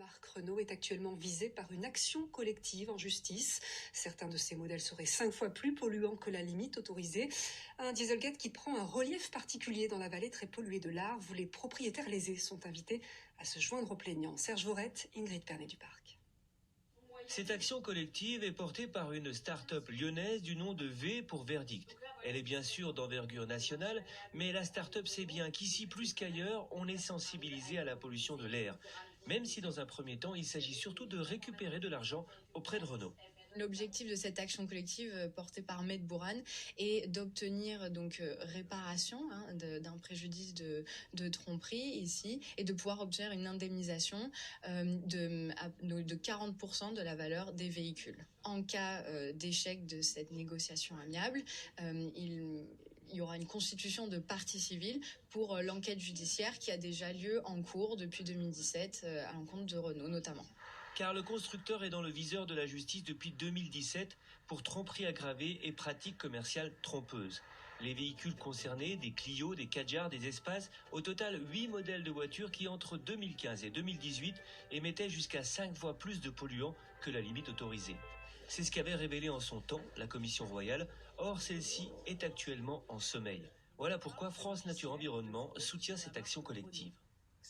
marque Renault est actuellement visée par une action collective en justice. Certains de ces modèles seraient 5 fois plus polluants que la limite autorisée. Un Dieselgate qui prend un relief particulier dans la vallée très polluée de l'Arve, où les propriétaires lésés sont invités à se joindre aux plaignants. Serge Vorette, Ingrid Pernet-Duparc. Cette action collective est portée par une start-up lyonnaise du nom de V pour Verdict. Elle est bien sûr d'envergure nationale, mais la start-up sait bien qu'ici plus qu'ailleurs, on est sensibilisé à la pollution de l'air. Même si dans un premier temps, il s'agit surtout de récupérer de l'argent auprès de Renault. L'objectif de cette action collective portée par Med Bourane est d'obtenir donc réparation d'un préjudice de tromperie ici et de pouvoir obtenir une indemnisation de 40% de la valeur des véhicules. En cas d'échec de cette négociation amiable, il y aura une constitution de partie civile pour l'enquête judiciaire qui a déjà lieu en cours depuis 2017 à l'encontre de Renault notamment. Car le constructeur est dans le viseur de la justice depuis 2017 pour tromperie aggravée et pratiques commerciales trompeuses. Les véhicules concernés, des Clio, des Kadjar, des Espaces, au total 8 modèles de voitures qui entre 2015 et 2018 émettaient jusqu'à 5 fois plus de polluants que la limite autorisée. C'est ce qu'avait révélé en son temps la Commission royale, or celle-ci est actuellement en sommeil. Voilà pourquoi France Nature Environnement soutient cette action collective.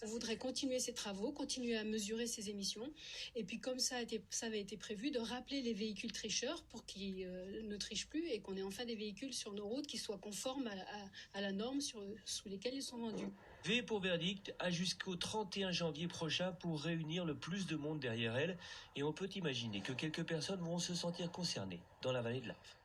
On voudrait continuer ces travaux, continuer à mesurer ces émissions. Et puis comme ça avait été prévu, de rappeler les véhicules tricheurs pour qu'ils ne trichent plus et qu'on ait enfin des véhicules sur nos routes qui soient conformes à la norme sous lesquelles ils sont vendus. V pour Verdict a jusqu'au 31 janvier prochain pour réunir le plus de monde derrière elle. Et on peut imaginer que quelques personnes vont se sentir concernées dans la vallée de l'Arve.